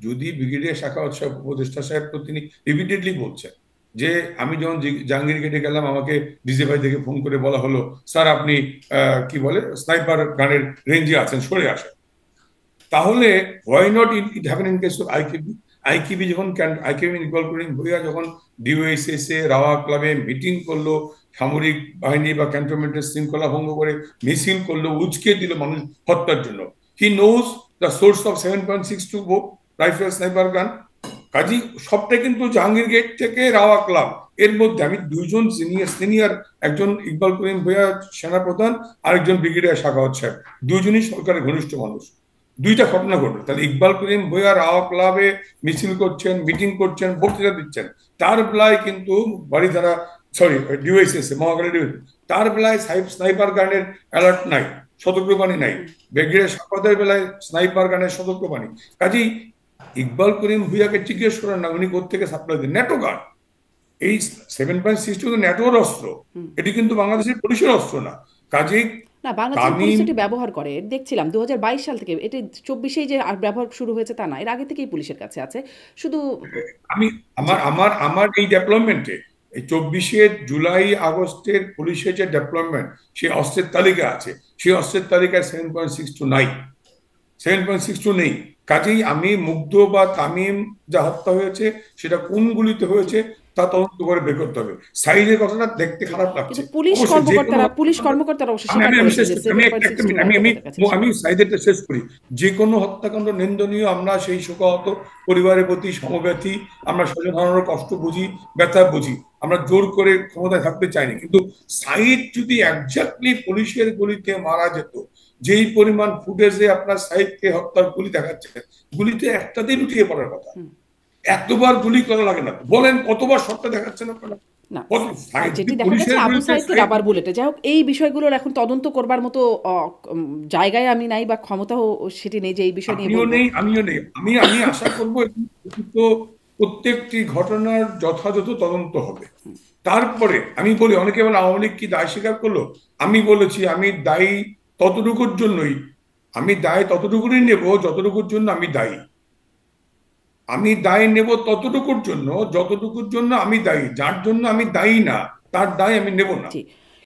যদি ব্রিগেডিয়ার সাখাওয়াত সাহেব উপদেষ্টা সাহেব তো তিনি রিপিটেডলি বলছেন যে আমি যখন জাহাঙ্গীর গেটে গেলাম আমাকে ডিজে ভাই থেকে ফোন করে বলা হলো স্যার আপনি কি বলে স্নাইপার গানের রেঞ্জে আছেন সরে আসেন। তাহলে why not it happen in case of IKB? IKB যখন আইকেবি ইকবাল করিম ভূঁইয়া যখন ডিওএসএস এ রাওয়া ক্লাবে মিটিং করলো, সামরিক বাহিনী বা ক্যান্টনমেন্টের শৃঙ্খলা ভঙ্গ করে মিছিল করলো, উচকে দিল মানুষ হত্যার জন্য, he knows the source of 7.62 rifle sniper গান। কাজী সবটা কিন্তু জাহাঙ্গীর গেট থেকে রাওয়া ক্লাব, এর মধ্যে আমি দুইজন সিনিয়র সিনিয়র, একজন ইকবাল করিম ভূঁইয়া সেনাপ্রধান, আরেকজন ব্রিগেডিয়ার সাখাওয়াত সাহেব, দুইজনই সরকারের ঘনিষ্ঠ মানুষ। দুইটা ঘটনা ঘটলো, তাহলে ইকবাল করিম ভূঁইয়া রাওয়া ক্লাবে মিছিল করছেন, মিটিং করছেন, বক্তৃতা দিচ্ছেন, তার বেলায় কিন্তু বাড়িধারা সরি ডিওএসএস মহাকালী ডিওএসএস, তার বেলায় স্নাইপার গানের অ্যালার্ট নাই, সতর্কবাণী নাই। ব্রিগেডিয়ার সাখাওয়াতের বেলায় স্নাইপার গানের সতর্কবাণী। কাজেই ইকবাল করিম ভূঁইয়াকে জিজ্ঞেস করেন না উনি কোথেকে সাপ্লাই দেন, ন্যাটো গান। এই 7.62 ন্যাটোর অস্ত্র, এটি কিন্তু বাংলাদেশের পুলিশের অস্ত্র না। কাজেই না, বাংলাদেশের পুলিশ তামিম, এটি ব্যবহার করে দেখছিলাম 2022 সাল থেকে। এটি 24-এই যে আর ব্যবহার শুরু হয়েছে তা না, এর আগে থেকেই পুলিশের কাছে আছে। শুধু আমি জি, আমার আমার আমার এই ডেভেলপমেন্টে এই 24 জুলাই আগস্টের পুলিশের যে ডেভেলপমেন্ট, সেই অস্ত্রের তালিকা আছে, সেই অস্ত্রের তালিকায় 7.62 নাই, 7.62 নেই। কাজেই আমি মুগ্ধ বা তামিম যা হত্যা হয়েছে সেটা কোন গুলিতে হয়েছে তা তদন্ত করে বের করতে হবে। সাইজের কথাটা দেখতে খারাপ লাগছে কিন্তু পুলিশ অবশ্যই, যে কোনো কর্মকর্তারা পুলিশ হত্যাকাণ্ড, কর্মকর্তারা অবশ্য আমি স্বীকার আমি আমি করেছেন শেষ যে করি, আমি একটা 7.62 মিনিট, নাই আমি তাদের কাছে, আমি স্বীকার করেছেন। সাইডেরটা শেষ করি। যে কোনো হত্যাকাণ্ড নিন্দনীয়, আমরা সেই শোকাহত পরিবারের প্রতি সমব্যথী, আমরা স্বজন হারানোর কষ্ট বুঝি, ব্যথা বুঝি, আমরা জোর করে ক্ষমতায় থাকতে চাইনি, কিন্তু সাইদ যদি একজাক্টলি পুলিশের গুলিতে মারা যেত, যেই পরিমাণ ফুটেজে আপনার সাইদকে হত্যার গুলি দেখাচ্ছে, গুলিতে একটাতেই লুটিয়ে পড়ার কথা। হুম। এতবার গুলি করা লাগে না, বলেন কতবার শটটা দেখাচ্ছেন আপনারা? না, কত সাইদ যেটি দেখা যাচ্ছে পুলিশের আবু গুলিতে সাইদকে সাইদ। রাবার বুলেটে। যাই হোক, এই বিষয়গুলোর এখন তদন্ত করবার মতো জায়গায় আমি নাই বা ক্ষমতাও সেটি নেই যে এই বিষয় নিয়ে আপনিও বলবো। নেই, আমিও নেই। আমি আমি আশা করবো তো প্রত্যেকটি ঘটনার যথাযথ তদন্ত হবে। তারপরে আমি বলি, অনেকে বলে আওয়ামী লীগ কি দায় স্বীকার করলো? আমি বলেছি আমি দায়ী ততটুকুর জন্যই, আমি দায় ততটুকুই নেব যতটুকুর জন্য আমি দায়ী। আমি দায় নেব ততটুকুর জন্য যতটুকুর জন্য আমি দায়ী, যার জন্য আমি দায়ী না তার দায় আমি নেব না। জি।